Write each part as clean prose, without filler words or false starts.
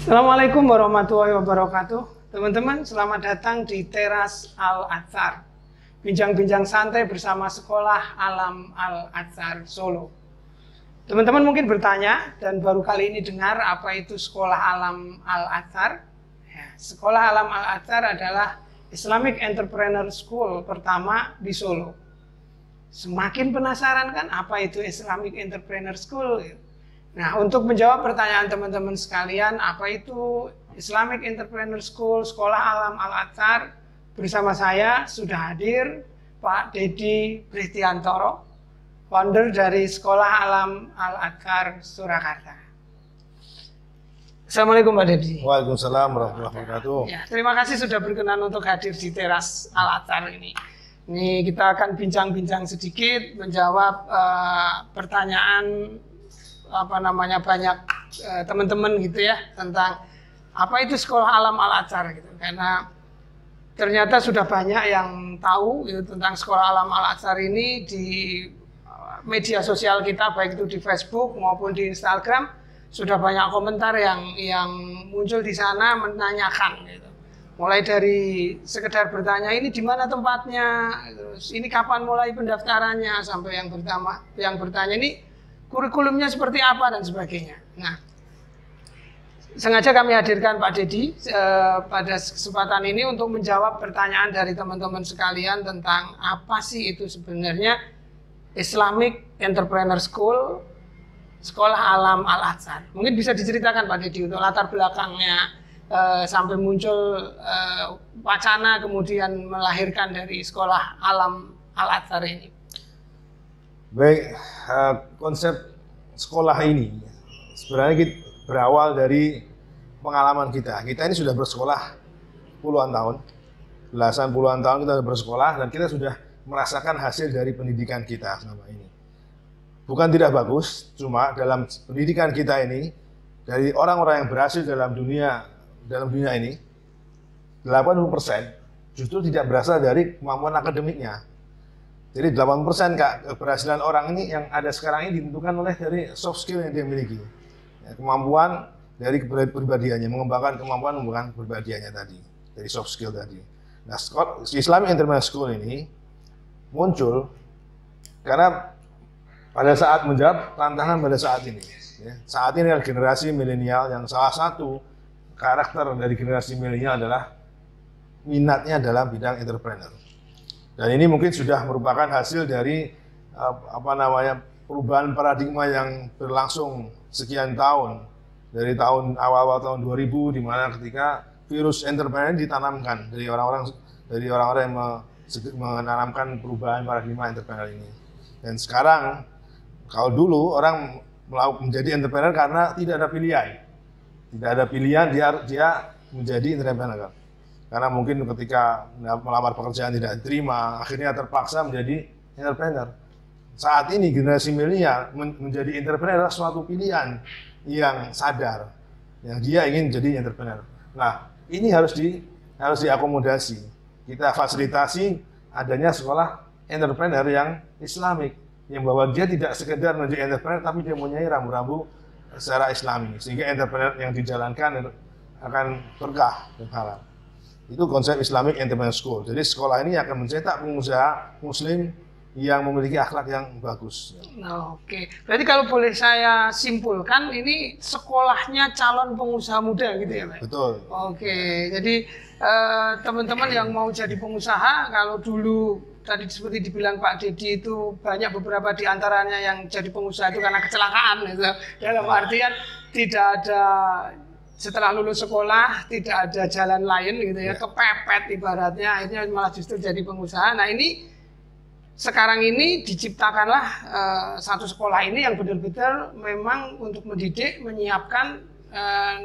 Assalamualaikum warahmatullahi wabarakatuh. Teman-teman, selamat datang di Teras Al-Azhar. Bincang-bincang santai bersama Sekolah Alam Al-Azhar Solo. Teman-teman mungkin bertanya dan baru kali ini dengar apa itu Sekolah Alam Al-Azhar. Ya, Sekolah Alam Al-Azhar adalah Islamic Entrepreneur School pertama di Solo. Semakin penasaran kan apa itu Islamic Entrepreneur School? Nah, untuk menjawab pertanyaan teman-teman sekalian, apa itu Islamic Entrepreneur School, Sekolah Alam Al-Azhar, bersama saya sudah hadir Pak Dedi Pristiantoro, founder dari Sekolah Alam Al-Azhar Surakarta. Assalamualaikum Pak Dedi. Waalaikumsalam warahmatullahi wabarakatuh. Ya, terima kasih sudah berkenan untuk hadir di Teras Al-Azhar ini. Ini kita akan bincang-bincang sedikit, menjawab pertanyaan banyak teman-teman gitu ya tentang apa itu Sekolah Alam Al-Azhar gitu, karena ternyata sudah banyak yang tahu gitu, tentang Sekolah Alam Al-Azhar ini di media sosial kita, baik itu di Facebook maupun di Instagram. Sudah banyak komentar yang muncul di sana menanyakan gitu. Mulai dari sekedar bertanya ini di mana tempatnya, terus ini kapan mulai pendaftarannya, sampai yang bertanya ini kurikulumnya seperti apa dan sebagainya. Nah, sengaja kami hadirkan Pak Dedi pada kesempatan ini untuk menjawab pertanyaan dari teman-teman sekalian tentang apa sih itu sebenarnya Islamic Entrepreneur School, Sekolah Alam Al-Azhar. Mungkin bisa diceritakan Pak Dedi untuk latar belakangnya sampai muncul wacana kemudian melahirkan dari Sekolah Alam Al-Azhar ini. Baik, konsep sekolah ini sebenarnya berawal dari pengalaman kita. Kita ini sudah bersekolah puluhan tahun, belasan puluhan tahun kita sudah bersekolah dan kita sudah merasakan hasil dari pendidikan kita selama ini. Bukan tidak bagus, cuma dalam pendidikan kita ini dari orang-orang yang berhasil dalam dunia ini 80% justru tidak berasal dari kemampuan akademiknya. Jadi 80% keberhasilan orang ini yang ada sekarang ini ditentukan oleh dari soft skill yang dia miliki. Ya, kemampuan dari kepribadiannya, mengembangkan kemampuan kepribadiannya tadi, dari soft skill tadi. Nah, Islamic Entrepreneur School ini muncul karena pada saat menjawab tantangan pada saat ini. Ya, saat ini adalah generasi milenial yang salah satu karakter dari generasi milenial adalah minatnya dalam bidang entrepreneur. Dan ini mungkin sudah merupakan hasil dari perubahan paradigma yang berlangsung sekian tahun, dari awal-awal tahun 2000, di mana ketika virus entrepreneur ditanamkan dari orang-orang yang menanamkan perubahan paradigma entrepreneur ini. Dan sekarang, kalau dulu orang menjadi entrepreneur karena tidak ada pilihan, dia menjadi entrepreneur. Karena mungkin ketika melamar pekerjaan tidak diterima, akhirnya terpaksa menjadi entrepreneur. Saat ini generasi milenial menjadi entrepreneur adalah suatu pilihan yang sadar, yang dia ingin jadi entrepreneur. Nah, ini harus diakomodasi. Kita fasilitasi adanya sekolah entrepreneur yang Islamik, yang bahwa dia tidak sekedar menjadi entrepreneur, tapi dia mempunyai rambu-rambu secara Islami, sehingga entrepreneur yang dijalankan akan berkah dan halal. Itu konsep Islamic Entrepreneur School. Jadi sekolah ini akan mencetak pengusaha Muslim yang memiliki akhlak yang bagus. Oke, berarti kalau boleh saya simpulkan, ini sekolahnya calon pengusaha muda gitu ya Pak? Betul. Oke, jadi teman-teman yang mau jadi pengusaha, kalau dulu tadi seperti dibilang Pak Dedi itu banyak beberapa di antaranya yang jadi pengusaha itu karena kecelakaan gitu. Dalam artian tidak ada, setelah lulus sekolah tidak ada jalan lain gitu ya, kepepet ibaratnya, akhirnya malah justru jadi pengusaha. Nah, ini sekarang ini diciptakanlah satu sekolah ini yang benar-benar memang untuk mendidik, menyiapkan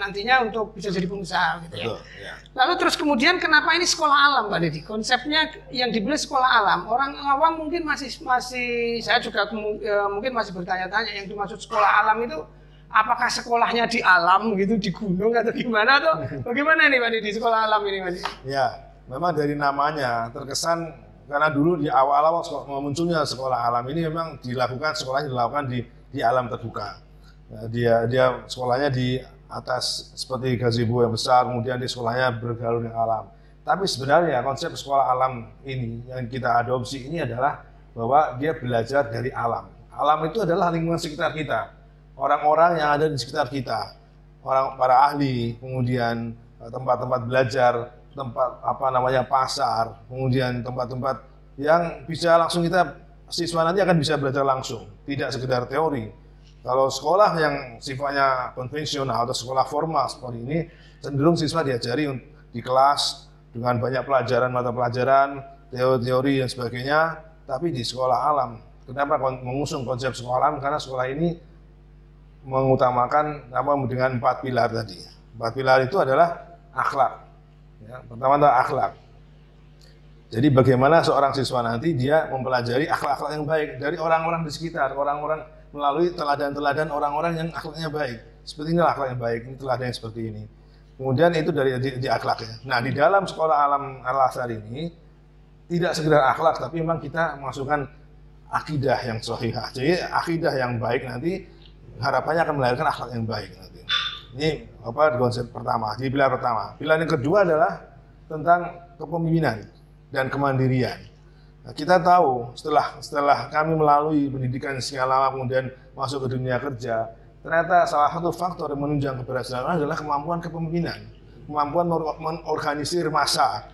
nantinya untuk bisa jadi pengusaha gitu ya. Betul, ya. Lalu terus kemudian kenapa ini sekolah alam Pak Dedi? Konsepnya yang dibeli sekolah alam. Orang awam mungkin masih saya juga mungkin masih bertanya-tanya, yang dimaksud sekolah alam itu apakah sekolahnya di alam gitu, di gunung atau gimana, atau bagaimana nih Pak Dedi sekolah alam ini Pak Dedi? Ya, memang dari namanya terkesan karena dulu di awal-awal munculnya sekolah alam ini memang sekolahnya dilakukan di alam terbuka. Dia sekolahnya di atas seperti gazebo yang besar, kemudian di sekolahnya bergaul dengan alam. Tapi sebenarnya konsep sekolah alam ini yang kita adopsi ini adalah bahwa dia belajar dari alam. Alam itu adalah lingkungan sekitar kita, orang-orang yang ada di sekitar kita, para ahli, kemudian tempat-tempat belajar, tempat pasar, kemudian tempat-tempat yang bisa langsung siswa nanti akan bisa belajar langsung, tidak sekedar teori. Kalau sekolah yang sifatnya konvensional atau sekolah formal seperti ini, cenderung siswa diajari di kelas dengan banyak pelajaran, mata pelajaran, teori-teori dan sebagainya. Tapi di sekolah alam, kenapa mengusung konsep sekolah alam? Karena sekolah ini mengutamakan dengan 4 pilar tadi. 4 pilar itu adalah akhlak. Ya, pertama adalah akhlak. Jadi bagaimana seorang siswa nanti dia mempelajari akhlak-akhlak yang baik dari orang-orang di sekitar, orang-orang melalui teladan-teladan orang-orang yang akhlaknya baik. Seperti inilah akhlak yang baik, ini teladan yang seperti ini. Kemudian itu dari di akhlaknya. Nah, di dalam sekolah alam Al-Azhar ini tidak sekedar akhlak, tapi memang kita masukkan akidah yang sahihah. Jadi akidah yang baik nanti harapannya akan melahirkan akhlak yang baik nanti. Ini konsep pertama, di pilar pertama. Pilar yang kedua adalah tentang kepemimpinan dan kemandirian. Nah, kita tahu setelah kami melalui pendidikan sekian lama kemudian masuk ke dunia kerja, ternyata salah satu faktor yang menunjang keberhasilan adalah kemampuan kepemimpinan, kemampuan mengorganisir massa,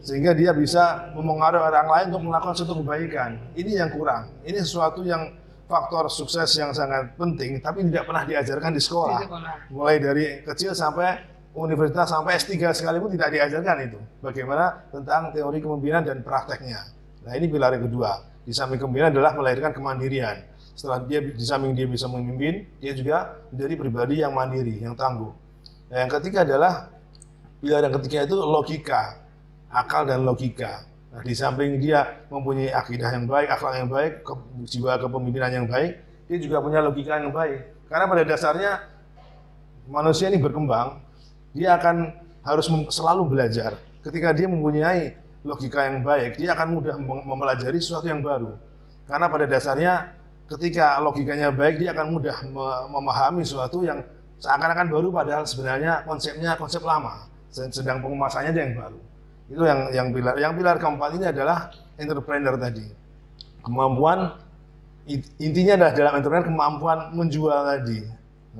sehingga dia bisa memengaruhi orang lain untuk melakukan suatu kebaikan. Ini yang kurang. Ini sesuatu yang faktor sukses yang sangat penting, tapi tidak pernah diajarkan di sekolah. Mulai dari kecil sampai universitas sampai S3 sekalipun tidak diajarkan itu. Bagaimana tentang teori kepemimpinan dan prakteknya. Nah, ini pilar yang kedua. Di samping kepemimpinan adalah melahirkan kemandirian. Setelah dia di samping dia bisa memimpin, dia juga menjadi pribadi yang mandiri, yang tangguh. Nah, yang ketiga adalah pilar yang ketiga itu logika, akal dan logika. Nah, di samping dia mempunyai akidah yang baik, akhlak yang baik, jiwa kepemimpinan yang baik, dia juga punya logika yang baik. Karena pada dasarnya manusia ini berkembang, dia akan harus selalu belajar. Ketika dia mempunyai logika yang baik, dia akan mudah mempelajari sesuatu yang baru. Karena pada dasarnya ketika logikanya baik, dia akan mudah memahami sesuatu yang seakan-akan baru, padahal sebenarnya konsepnya konsep lama, sedang pengemasannya yang baru. Itu yang pilar. Yang pilar keempat ini adalah entrepreneur tadi. Kemampuan intinya adalah dalam entrepreneur kemampuan menjual tadi.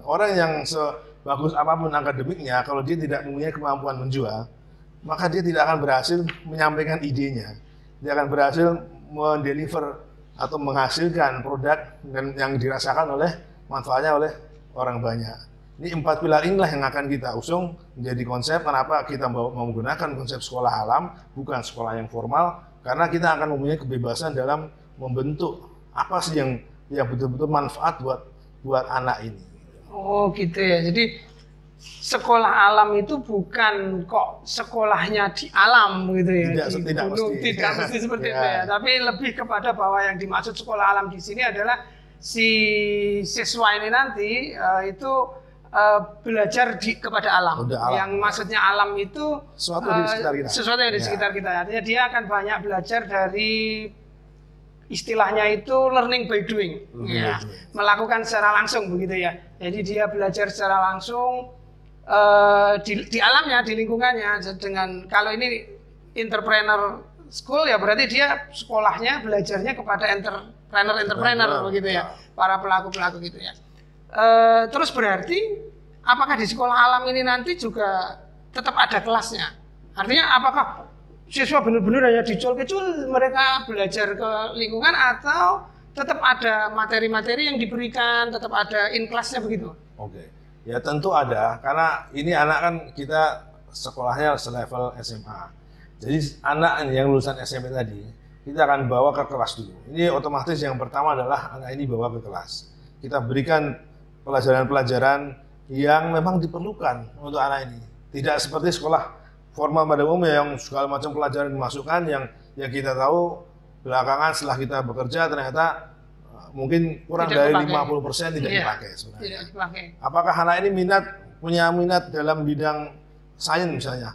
Orang yang sebagus apapun akademiknya, kalau dia tidak mempunyai kemampuan menjual, maka dia tidak akan berhasil menyampaikan idenya. Dia akan berhasil mendeliver atau menghasilkan produk yang dirasakan oleh manfaatnya oleh orang banyak. Ini 4 pilar inilah yang akan kita usung menjadi konsep kenapa kita mau menggunakan konsep sekolah alam, bukan sekolah yang formal, karena kita akan mempunyai kebebasan dalam membentuk apa sih yang betul-betul manfaat buat anak ini. Oh gitu ya, jadi sekolah alam itu bukan kok sekolahnya di alam gitu ya, tidak mesti seperti itu ya, tapi lebih kepada bahwa yang dimaksud sekolah alam di sini adalah si siswa ini nanti itu belajar kepada alam. Yang maksudnya alam itu sesuatu di sekitar kita. Sesuatu yang di sekitar kita. Artinya dia akan banyak belajar dari istilahnya itu learning by doing. Melakukan secara langsung begitu ya. Jadi dia belajar secara langsung di alamnya, di lingkungannya. Dengan kalau ini entrepreneur school ya berarti dia sekolahnya belajarnya kepada entrepreneur begitu ya. Para pelaku-pelaku gitu ya. Terus berarti apakah di sekolah alam ini nanti juga tetap ada kelasnya? Artinya apakah siswa benar-benar hanya dicul-kecul mereka belajar ke lingkungan atau tetap ada materi-materi yang diberikan, tetap ada in kelasnya begitu? Oke, ya tentu ada karena ini anak kan kita sekolahnya selevel SMA. Jadi anak yang lulusan SMP tadi kita akan bawa ke kelas dulu. Ini otomatis yang pertama adalah anak ini bawa ke kelas. Kita berikan pelajaran-pelajaran yang memang diperlukan untuk anak ini. Tidak seperti sekolah formal pada umumnya yang segala macam pelajaran dimasukkan yang kita tahu belakangan setelah kita bekerja ternyata mungkin kurang dari 50% tidak dipakai sebenarnya. Tidak dipakai. Apakah anak ini punya minat dalam bidang sains misalnya?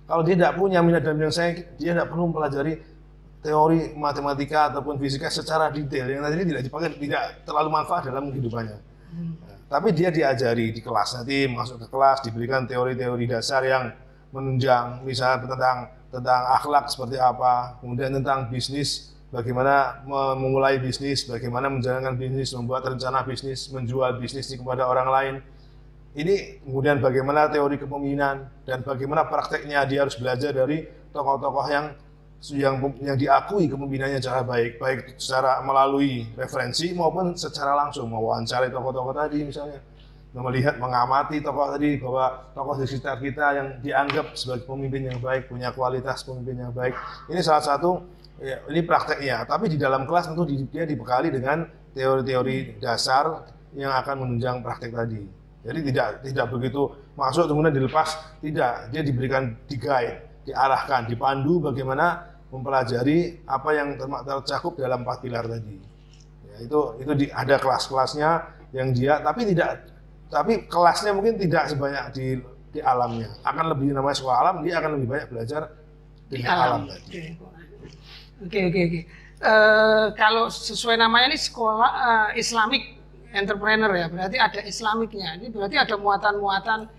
Kalau dia tidak punya minat dalam bidang sains, dia tidak perlu mempelajari teori matematika ataupun fisika secara detail yang tadi tidak dipakai, tidak terlalu manfaat dalam kehidupannya. Tapi dia diajari di kelas, nanti masuk ke kelas diberikan teori-teori dasar yang menunjang, misalnya tentang akhlak seperti apa, kemudian tentang bisnis, bagaimana memulai bisnis, bagaimana menjalankan bisnis, membuat rencana bisnis, menjual bisnis kepada orang lain. Ini kemudian bagaimana teori kepemimpinan dan bagaimana prakteknya. Dia harus belajar dari tokoh-tokoh yang diakui kepemimpinannya secara baik secara melalui referensi maupun secara langsung, mewawancarai tokoh-tokoh tadi misalnya, melihat, mengamati tokoh tadi, bahwa tokoh di sekitar kita yang dianggap sebagai pemimpin yang baik, punya kualitas pemimpin yang baik. Ini salah satu, ya, ini prakteknya. Tapi di dalam kelas tentu dia dibekali dengan teori-teori dasar yang akan menunjang praktek tadi. Jadi tidak begitu masuk kemudian dilepas, tidak. Dia diberikan di-guide, diarahkan, dipandu bagaimana mempelajari apa yang tercakup dalam 4 pilar tadi. Ya, itu ada kelas-kelasnya yang dia, tapi kelasnya mungkin tidak sebanyak di alamnya. Akan lebih namanya sekolah alam, dia akan lebih banyak belajar di alam tadi. Oke. Kalau sesuai namanya ini sekolah Islamic Entrepreneur ya, berarti ada Islamiknya. Ini berarti ada muatan-muatan.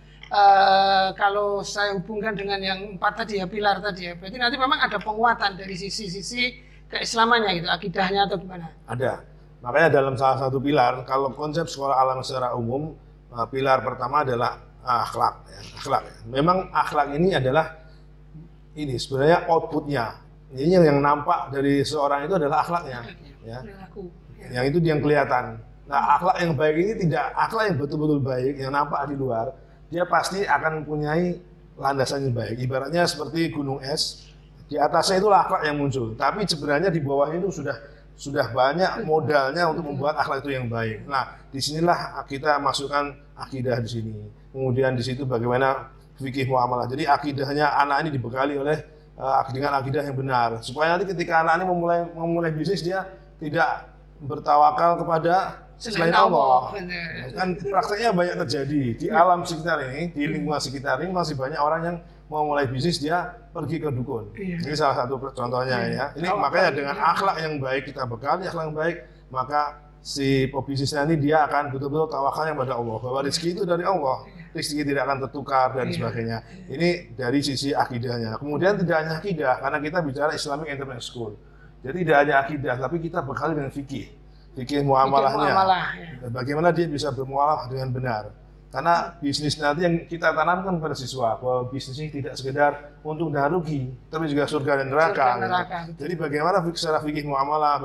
Kalau saya hubungkan dengan yang 4 tadi ya, pilar tadi ya, berarti nanti memang ada penguatan dari sisi-sisi keislamannya gitu, akidahnya atau gimana? Ada. Makanya dalam salah satu pilar, kalau konsep sekolah alam secara umum, pilar pertama adalah akhlak. Ya. Akhlak. Memang akhlak ini adalah sebenarnya outputnya. Ini yang nampak dari seorang itu adalah akhlaknya. Ya. Yang itu yang kelihatan. Nah, akhlak yang baik ini tidak akhlak yang betul-betul baik, yang nampak di luar. Dia pasti akan mempunyai landasan yang baik. Ibaratnya seperti gunung es, di atasnya itulah akhlak yang muncul. Tapi sebenarnya di bawahnya itu sudah banyak modalnya untuk membuat akhlak itu yang baik. Nah, disinilah kita masukkan akidah di sini. Kemudian di situ bagaimana fikih muamalah. Jadi akidahnya anak ini dibekali oleh dengan akidah yang benar. Supaya nanti ketika anak ini memulai bisnis, dia tidak bertawakal kepada selain Allah. Kan prakteknya banyak terjadi di alam sekitar ini, di lingkungan sekitar ini masih banyak orang yang mau mulai bisnis dia pergi ke dukun. Ini salah satu contohnya ya. Ini makanya dengan akhlak yang baik, kita bekali akhlak yang baik, maka si pebisnisnya ini dia akan betul-betul tawakalnya pada Allah, bahwa rezeki itu dari Allah, rezeki tidak akan tertukar dan sebagainya. Ini dari sisi akidahnya. Kemudian tidak hanya akidah, karena kita bicara Islamic Entrepreneur School. Jadi tidak hanya akidah, tapi kita bekali dengan fikih muamalahnya. Bagaimana dia bisa bermuamalah dengan benar. Karena bisnis nanti yang kita tanamkan pada siswa, bahwa bisnis ini tidak sekedar untuk dana rugi, tapi juga surga dan neraka. Jadi bagaimana secara fikih muamalah,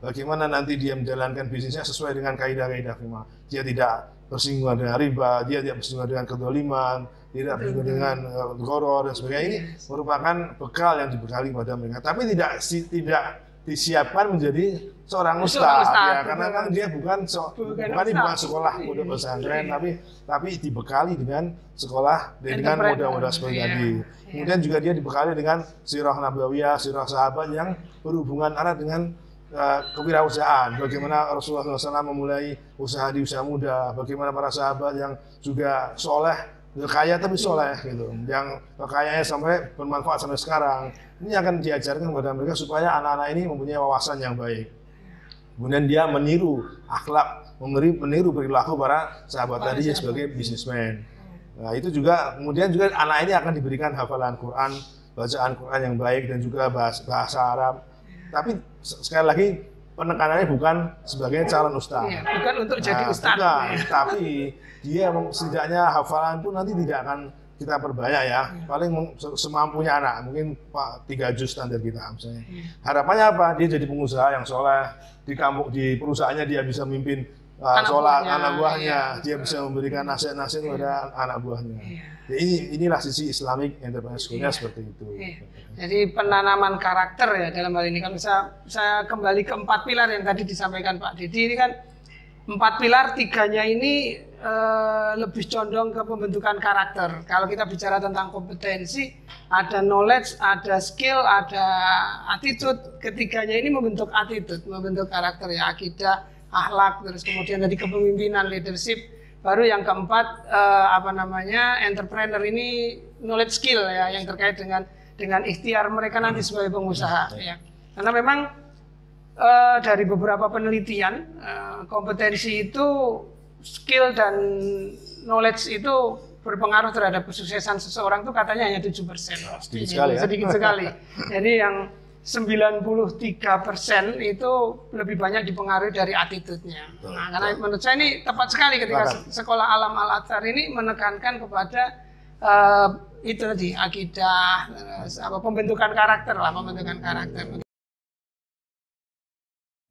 bagaimana nanti dia menjalankan bisnisnya sesuai dengan kaidah-kaidah firman. Dia tidak bersinggungan dengan riba, dia tidak bersinggungan dengan kedoliman, tidak bersinggungan dengan gharar dan sebagainya. Ini merupakan bekal yang dibekali pada mereka. Tapi tidak disiapkan menjadi seorang ustaz ya, karena kan dia bukan sekolah pondok pesantren, tapi dibekali dengan sekolah dengan modal-modal seperti tadi. Kemudian juga dia dibekali dengan sirah nabawiyah, sirah sahabat yang berhubungan erat dengan kewirausahaan. Bagaimana Rasulullah SAW memulai usaha di usia muda, bagaimana para sahabat yang juga soleh, kaya tapi soleh gitu, yang kekayaannya sampai bermanfaat sampai sekarang. Ini akan diajarkan kepada mereka supaya anak-anak ini mempunyai wawasan yang baik. Kemudian dia meniru akhlak, meniru perilaku para sahabat tadi sebagai bisnismen. Nah, itu juga kemudian juga anak ini akan diberikan hafalan Quran, bacaan Quran yang baik dan juga bahasa Arab. Tapi sekali lagi penekanannya bukan sebagai calon ustaz. Bukan untuk jadi ustaz. Tapi dia setidaknya hafalan itu nanti tidak akan kita perbanyak ya, paling semampunya anak, mungkin 3 juz standar kita misalnya. Harapannya apa? Dia jadi pengusaha yang soleh, di perusahaannya dia bisa memimpin sholat anak buahnya, dia bisa memberikan nasihat-nasihat kepada anak buahnya. Jadi inilah sisi Islamic Entrepreneur School-nya seperti itu. Jadi penanaman karakter ya dalam hal ini. Kalau saya kembali ke 4 pilar yang tadi disampaikan Pak Didi, ini kan 4 pilar, 3-nya ini lebih condong ke pembentukan karakter. Kalau kita bicara tentang kompetensi, ada knowledge, ada skill, ada attitude. Ketiganya ini membentuk attitude, membentuk karakter ya, akidah, akhlak, terus kemudian dari kepemimpinan, leadership. Baru yang keempat entrepreneur ini knowledge skill ya, yang terkait dengan ikhtiar mereka nanti sebagai pengusaha ya. Karena memang dari beberapa penelitian kompetensi itu skill dan knowledge itu berpengaruh terhadap kesuksesan seseorang itu katanya hanya 7%. Sedikit sekali ya. Sedikit sekali. Jadi yang 93% itu lebih banyak dipengaruhi dari attitude-nya. Nah, karena menurut saya ini tepat sekali ketika Sekolah Alam Al-Azhar ini menekankan kepada itu tadi akidah, pembentukan karakter lah, pembentukan karakter.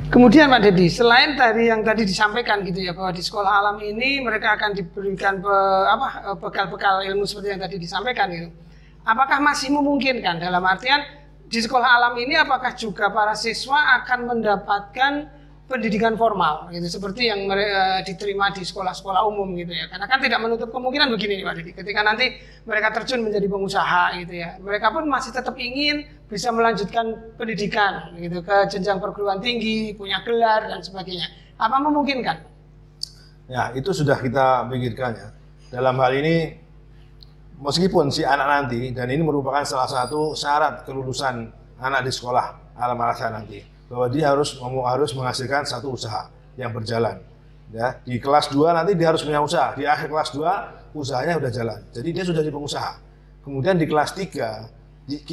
Kemudian Pak Dedi, selain dari yang tadi disampaikan gitu ya, bahwa di sekolah alam ini mereka akan diberikan bekal-bekal ilmu seperti yang tadi disampaikan gitu. Apakah masih memungkinkan dalam artian di sekolah alam ini apakah juga para siswa akan mendapatkan pendidikan formal gitu seperti yang diterima di sekolah-sekolah umum gitu ya. Karena kan tidak menutup kemungkinan begini nih Pak Dedi, ketika nanti mereka terjun menjadi pengusaha gitu ya. Mereka pun masih tetap ingin bisa melanjutkan pendidikan gitu ke jenjang perguruan tinggi, punya gelar dan sebagainya. Apa memungkinkan? Ya, itu sudah kita pikirkan ya. Dalam hal ini meskipun si anak nanti, dan ini merupakan salah satu syarat kelulusan anak di sekolah Alam Al-Azhar nanti, bahwa dia harus menghasilkan satu usaha yang berjalan. Ya, di kelas 2 nanti dia harus punya usaha. Di akhir kelas 2 usahanya sudah jalan. Jadi dia sudah jadi pengusaha. Kemudian di kelas 3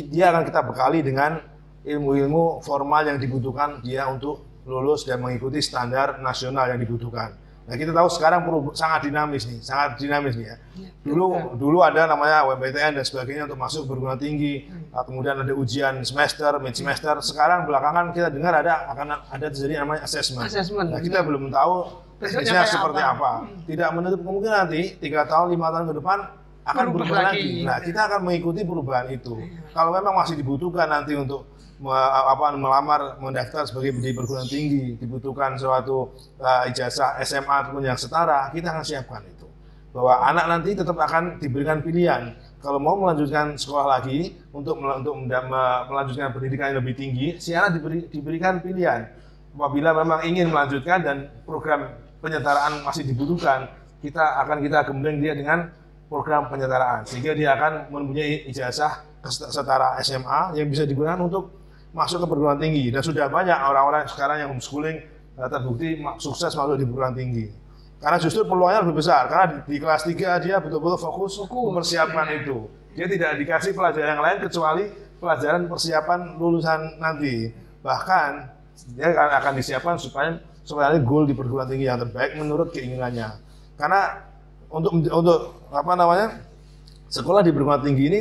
dia akan kita bekali dengan ilmu-ilmu formal yang dibutuhkan dia untuk lulus dan mengikuti standar nasional yang dibutuhkan. Nah, kita tahu sekarang sangat dinamis nih ya. Dulu ada namanya UMPTN dan sebagainya untuk masuk perguruan tinggi. Kemudian ada ujian semester, mid semester. Sekarang belakangan kita dengar akan ada terjadi namanya assessment. Nah, kita belum tahu teknisnya seperti apa. Tidak menutup kemungkinan nanti 3 tahun, 5 tahun ke depan akan berubah lagi. Nah, kita akan mengikuti perubahan itu. Kalau memang masih dibutuhkan nanti untuk melamar, mendaftar sebagai di perguruan tinggi, dibutuhkan suatu ijazah SMA ataupun yang setara, kita akan siapkan itu. Bahwa anak nanti tetap akan diberikan pilihan. Kalau mau melanjutkan sekolah lagi untuk melanjutkan pendidikan yang lebih tinggi, si anak diberikan pilihan. Apabila memang ingin melanjutkan dan program penyetaraan masih dibutuhkan, kita gembeng dia dengan program penyetaraan, sehingga dia akan mempunyai ijazah setara SMA yang bisa digunakan untuk masuk ke perguruan tinggi. Dan sudah banyak orang-orang sekarang yang homeschooling terbukti sukses masuk di perguruan tinggi. Karena justru peluangnya lebih besar, karena di kelas 3 dia betul-betul fokus mempersiapkan itu. Dia tidak dikasih pelajaran yang lain kecuali pelajaran persiapan lulusan nanti. Bahkan dia akan disiapkan supaya goal di perguruan tinggi yang terbaik menurut keinginannya. Karena untuk sekolah di perguruan tinggi ini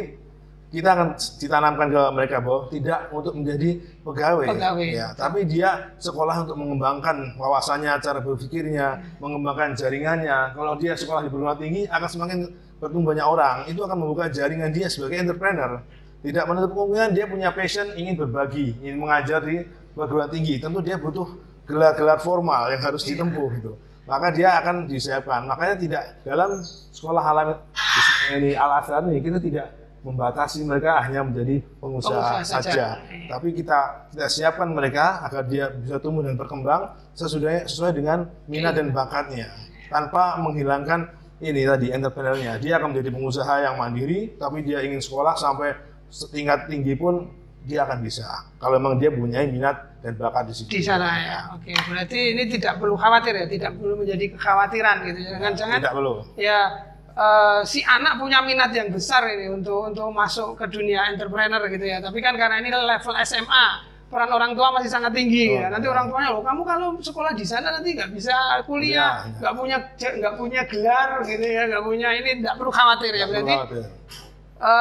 kita akan ditanamkan ke mereka bahwa tidak untuk menjadi pegawai. Ya, tapi dia sekolah untuk mengembangkan wawasannya, cara berpikirnya, mengembangkan jaringannya. Kalau dia sekolah di perguruan tinggi akan semakin bertumbuh banyak orang, itu akan membuka jaringan dia sebagai entrepreneur. Tidak menutup kemungkinan dia punya passion, ingin berbagi, ingin mengajar di perguruan tinggi. Tentu dia butuh gelar-gelar formal yang harus ditempuh gitu. Maka dia akan disiapkan. Makanya tidak dalam sekolah alam ini Al-Azhar ini kita tidak membatasi mereka hanya menjadi pengusaha saja. Tapi kita siapkan mereka agar dia bisa tumbuh dan berkembang sesuai dengan minat dan bakatnya, tanpa menghilangkan ini tadi entrepreneurnya. Dia akan menjadi pengusaha yang mandiri, tapi dia ingin sekolah sampai tingkat tinggi pun dia akan bisa. Kalau memang dia punya minat dan bakat di situ. Di sana ya. Oke, berarti ini tidak perlu khawatir ya, tidak perlu menjadi kekhawatiran gitu. Jangan-jangan tidak perlu. Ya si anak punya minat yang besar ini untuk masuk ke dunia entrepreneur gitu ya. Tapi kan karena ini level SMA, peran orang tua masih sangat tinggi. Ya. Nanti orang tuanya, loh kamu kalau sekolah di sana nanti nggak bisa kuliah, nggak punya gelar gitu ya, nggak punya ini, tidak perlu khawatir ya. Berarti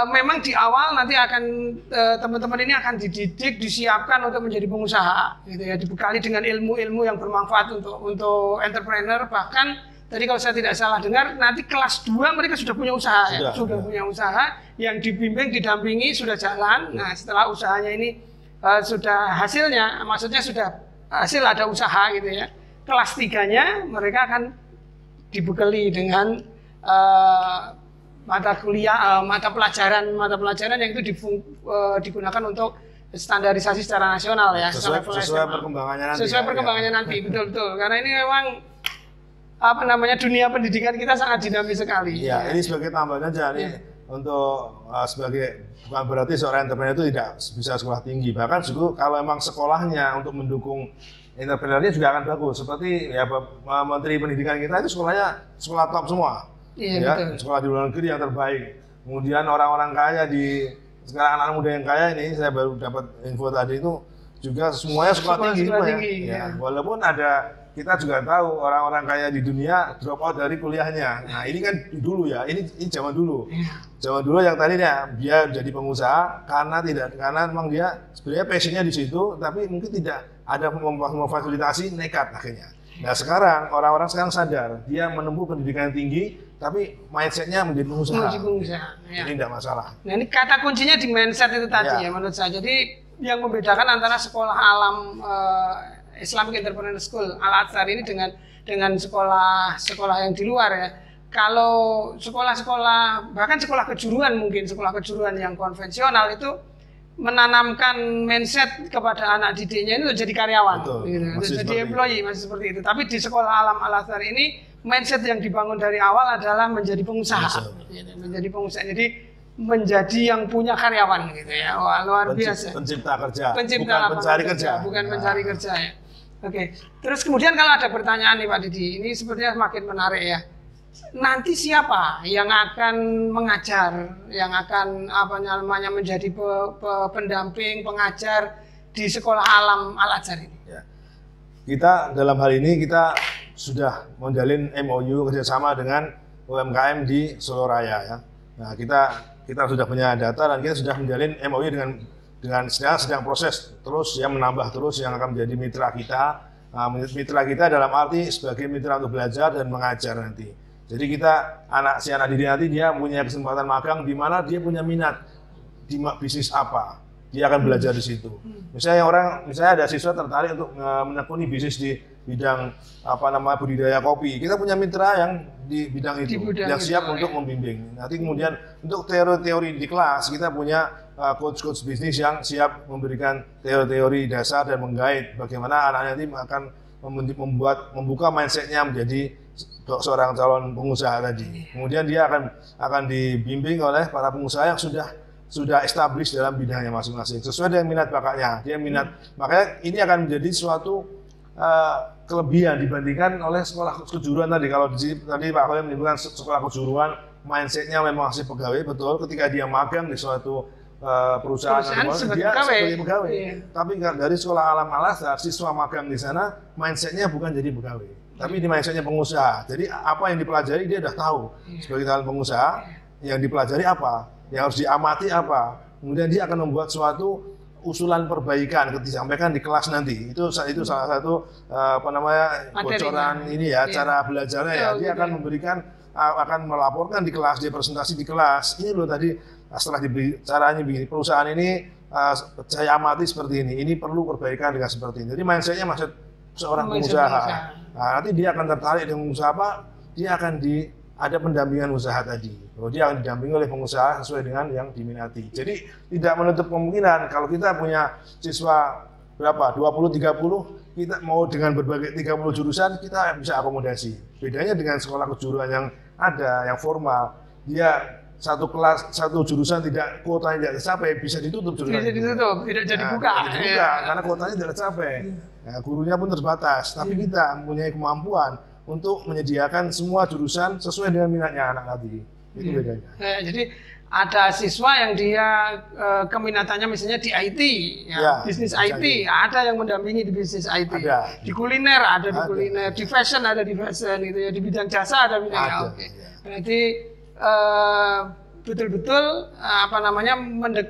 memang di awal nanti akan teman-teman ini akan dididik, disiapkan untuk menjadi pengusaha gitu ya, dibekali dengan ilmu-ilmu yang bermanfaat untuk entrepreneur. Bahkan tadi kalau saya tidak salah dengar, nanti kelas 2 mereka sudah punya usaha, sudah punya usaha yang dibimbing, didampingi, sudah jalan. Nah, setelah usahanya ini sudah hasilnya, maksudnya sudah hasil ada usaha gitu ya. Kelas 3-nya mereka akan dibekali dengan mata pelajaran yang itu digunakan untuk standarisasi secara nasional ya. Sesuai perkembangannya nanti. Sesuai perkembangannya nanti, betul-betul. Karena ini memang dunia pendidikan kita sangat dinamis sekali. Iya, ini sebagai tambahan aja nih untuk bukan berarti seorang entrepreneur itu tidak bisa sekolah tinggi. Bahkan kalau memang sekolahnya untuk mendukung entrepreneurnya juga akan bagus. Seperti ya Menteri Pendidikan kita itu sekolahnya sekolah top semua, Iya, ya, betul. sekolah di luar negeri yang terbaik. Kemudian orang-orang kaya sekarang anak muda yang kaya ini, saya baru dapat info tadi itu juga semuanya sekolah tinggi, sekolah semua tinggi, ya. ya. Walaupun kita juga tahu orang-orang kaya di dunia drop out dari kuliahnya. Nah ini kan dulu ya, ini zaman dulu. Zaman dulu yang tadinya dia jadi pengusaha karena memang dia sebenarnya passionnya di situ, tapi mungkin tidak ada memfasilitasi, nekat akhirnya. Nah sekarang orang-orang sekarang sadar dia menempuh pendidikan yang tinggi, tapi mindsetnya menjadi pengusaha. Ya. Jadi tidak masalah. Nah ini kata kuncinya di mindset itu tadi ya menurut saya. Jadi yang membedakan antara sekolah alam Islamic Entrepreneur School Al-Azhar ini dengan sekolah yang di luar ya. Kalau sekolah-sekolah bahkan sekolah kejuruan mungkin sekolah kejuruan yang konvensional itu menanamkan mindset kepada anak didiknya itu jadi karyawan, gitu. Jadi employee masih seperti itu. Tapi di sekolah alam Al-Azhar ini mindset yang dibangun dari awal adalah menjadi pengusaha, gitu. Menjadi pengusaha. Jadi menjadi yang punya karyawan gitu ya. Wah, luar biasa. Pencipta kerja, bukan pencari kerja. Bukan pencari kerja ya. Oke. Terus kemudian kalau ada pertanyaan nih Pak Didi, ini sepertinya semakin menarik ya. Nanti siapa yang akan mengajar, yang akan menjadi pendamping, pengajar di sekolah alam Al-Azhar ini? Ya. Kita dalam hal ini kita sudah menjalin MOU kerjasama dengan UMKM di Solo Raya ya. Nah kita sudah punya data dan kita sudah menjalin MOU dengan sedang proses terus yang menambah terus yang akan menjadi mitra kita. Nah, mitra kita dalam arti sebagai mitra untuk belajar dan mengajar nanti. Jadi si anak didik nanti dia punya kesempatan magang di mana dia punya minat di bisnis apa, dia akan belajar di situ. Misalnya ada siswa tertarik untuk menekuni bisnis di bidang budidaya kopi, kita punya mitra yang di bidang itu yang siap untuk membimbing. Nanti kemudian untuk teori-teori di kelas kita punya coach-coach bisnis yang siap memberikan teori-teori dasar dan menggait bagaimana anak nanti akan membuka mindsetnya menjadi seorang calon pengusaha tadi. Kemudian dia akan dibimbing oleh para pengusaha yang sudah established dalam bidangnya masing-masing sesuai dengan minat bakatnya. Dia minat, makanya ini akan menjadi suatu kelebihan dibandingkan oleh sekolah kejuruan tadi. Kalau tadi Pak Kholim menyebutkan sekolah kejuruan mindsetnya memang masih pegawai, betul. Ketika dia magang di suatu perusahaan sebagai pegawai. Iya. Tapi dari sekolah alam Al-Azhar, siswa magang di sana mindsetnya bukan jadi pegawai, tapi di mindsetnya pengusaha. Jadi apa yang dipelajari dia udah tahu sebagai calon pengusaha, yang dipelajari apa, yang harus diamati apa. Kemudian dia akan membuat suatu usulan perbaikan ketika disampaikan di kelas nanti. Itu salah satu bocoran ini ya, cara belajarnya ya. Dia akan melaporkan di kelas, dia presentasi di kelas. Ini loh tadi setelah diberi caranya begini, perusahaan ini saya amati seperti ini perlu perbaikan dengan seperti ini. Jadi mindsetnya maksud seorang pengusaha. Nah, nanti dia akan tertarik dengan usaha apa, dia akan ada pendampingan usaha tadi. Dia akan didampingi oleh pengusaha sesuai dengan yang diminati. Jadi tidak menutup kemungkinan kalau kita punya siswa berapa, 20-30, kita mau dengan berbagai 30 jurusan, kita bisa akomodasi. Bedanya dengan sekolah kejuruan yang ada, yang formal, dia satu jurusan kuotanya tidak tercapai, bisa ditutup jurusan. Tidak jadi buka. Karena kuotanya tidak tercapai. Nah, gurunya pun terbatas, tapi kita mempunyai kemampuan untuk menyediakan semua jurusan sesuai dengan minatnya anak tadi. Itu bedanya. Jadi ada siswa yang dia keminatannya misalnya di IT, bisnis IT, ada yang mendampingi di bisnis IT. Di kuliner ada di kuliner, di fashion ada di fashion, gitu ya. Di bidang jasa ada bidang. Berarti betul-betul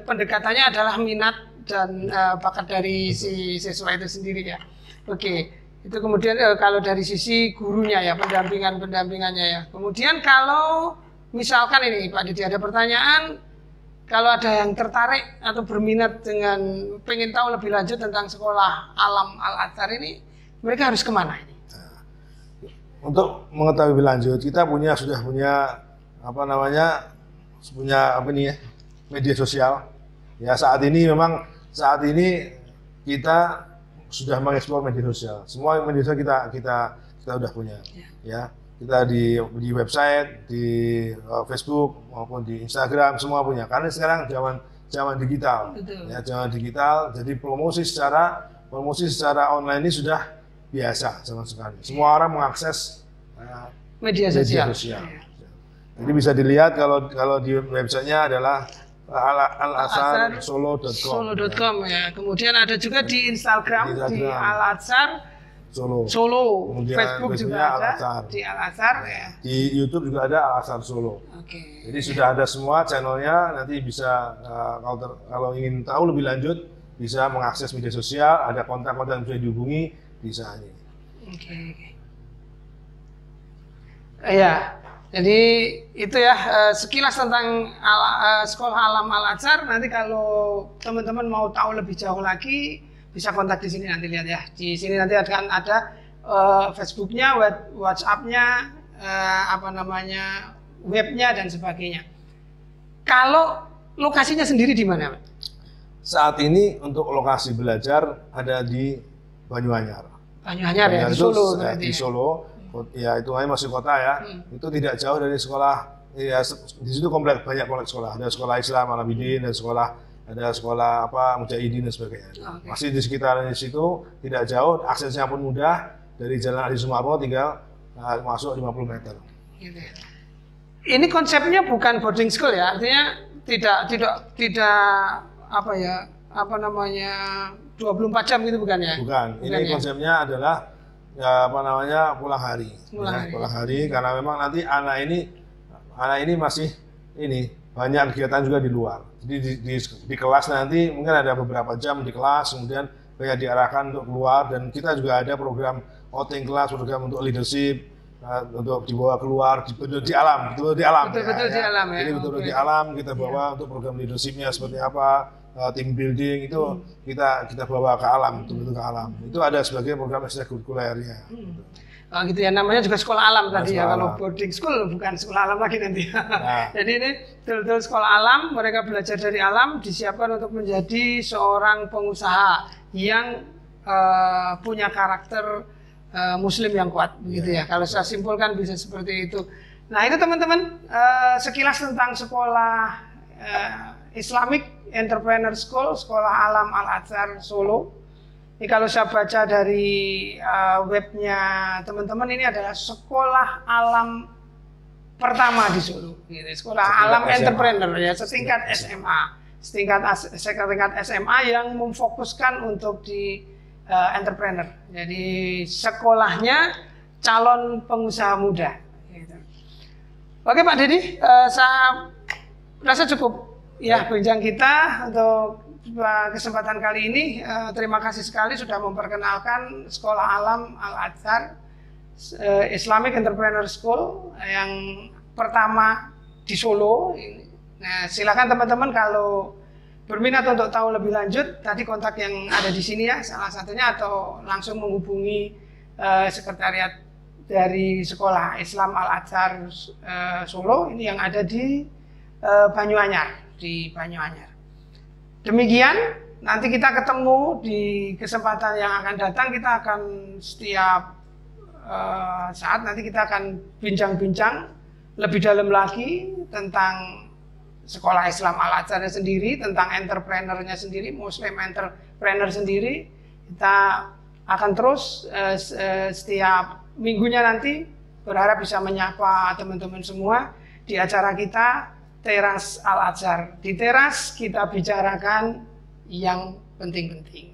pendekatannya adalah minat dan bakat dari si siswa itu sendiri ya. Oke, itu kemudian kalau dari sisi gurunya ya, pendampingannya ya. Kemudian kalau misalkan ini Pak Didi ada pertanyaan, kalau ada yang tertarik atau berminat dengan pengen tahu lebih lanjut tentang sekolah alam Al-Azhar ini, mereka harus kemana ini? Untuk mengetahui lebih lanjut, kita sudah punya media sosial. Ya saat ini kita sudah mengeksplor media sosial. Semua media sosial kita sudah punya. Ya, kita di website, di Facebook maupun di Instagram semua punya. Karena sekarang zaman digital. Ya, zaman digital. Jadi promosi secara promosi secara online ini sudah biasa sama sekali. Semua orang mengakses Media sosial. Jadi bisa dilihat kalau di websitenya adalah alazarsolo.com. Solo.com ya. Kemudian ada juga di Instagram, di Al-Azhar Solo. Kemudian Facebook juga ada Al-Azhar. di Al-Azhar ya. Di YouTube juga ada Al-Azhar Solo. Oke. Jadi sudah ada semua channelnya. Nanti bisa kalau ingin tahu lebih lanjut bisa mengakses media sosial. Ada kontak-kontak yang bisa dihubungi bisa ini. Oke. Ya. Jadi itu ya sekilas tentang Sekolah Alam Al-Azhar. Nanti kalau teman-teman mau tahu lebih jauh lagi bisa kontak di sini nanti lihat ya. Di sini nanti akan ada Facebooknya, WhatsAppnya, webnya dan sebagainya. Kalau lokasinya sendiri di mana, Pak? Saat ini untuk lokasi belajar ada di Banyuanyar. Banyuanyar ya, di Solo. Di Solo. Ya itu masih kota ya. Itu tidak jauh dari sekolah. Ya, di situ banyak kompleks sekolah. Ada sekolah Islam Al-Abidin, ada sekolah Mujahidin dan sebagainya. Okay. Masih di sekitar situ, tidak jauh, aksesnya pun mudah. Dari Jalan Adi Sumarmo tinggal masuk 50 meter. Gitu. Ini konsepnya bukan boarding school ya, artinya tidak 24 jam gitu bukan ya? Bukan. Ini konsepnya adalah pulang hari. Pulang hari karena memang nanti anak ini masih banyak kegiatan juga di luar. Jadi di kelas nanti mungkin ada beberapa jam di kelas, kemudian banyak diarahkan untuk keluar, dan kita juga ada program outing kelas, program untuk leadership, untuk dibawa keluar, betul-betul di alam. Betul-betul di alam ya. Jadi betul-betul di alam kita bawa untuk program leadershipnya seperti apa, team building itu kita bawa ke alam, betul-betul ke alam. Itu ada sebagai program ekstrakurikulernya. Oh gitu ya, namanya juga sekolah alam tadi ya. Kalau boarding school bukan sekolah alam lagi nanti. Nah. Jadi ini betul-betul sekolah alam, mereka belajar dari alam, disiapkan untuk menjadi seorang pengusaha yang punya karakter Muslim yang kuat, begitu ya. Kalau saya simpulkan bisa seperti itu. Nah itu teman-teman sekilas tentang sekolah Islamic Entrepreneur School, Sekolah Alam Al-Azhar Solo. Ini kalau saya baca dari webnya teman-teman, ini adalah sekolah alam pertama di Solo. Gitu. Sekolah alam SMA. Entrepreneur ya, setingkat SMA, setingkat SMA yang memfokuskan untuk di entrepreneur. Jadi sekolahnya calon pengusaha muda. Gitu. Oke Pak Dedi, saya rasa cukup ya bincang kita untuk kesempatan kali ini. Terima kasih sekali sudah memperkenalkan Sekolah Alam Al-Azhar Islamic Entrepreneur School yang pertama di Solo. Nah, silakan teman-teman kalau berminat untuk tahu lebih lanjut, tadi kontak yang ada di sini ya salah satunya, atau langsung menghubungi sekretariat dari Sekolah Islam Al-Azhar Solo ini yang ada di Banyuanyar, Demikian, nanti kita ketemu di kesempatan yang akan datang. Kita akan setiap saat nanti kita akan bincang-bincang lebih dalam lagi tentang Sekolah Islam Al-Azhar sendiri, tentang entrepreneurnya sendiri, Muslim entrepreneur sendiri. Kita akan terus setiap minggunya nanti berharap bisa menyapa teman-teman semua di acara kita Teras Al-Azhar. Di teras kita bicarakan yang penting-penting.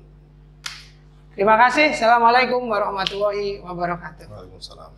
Terima kasih. Assalamualaikum warahmatullahi wabarakatuh. Waalaikumsalam.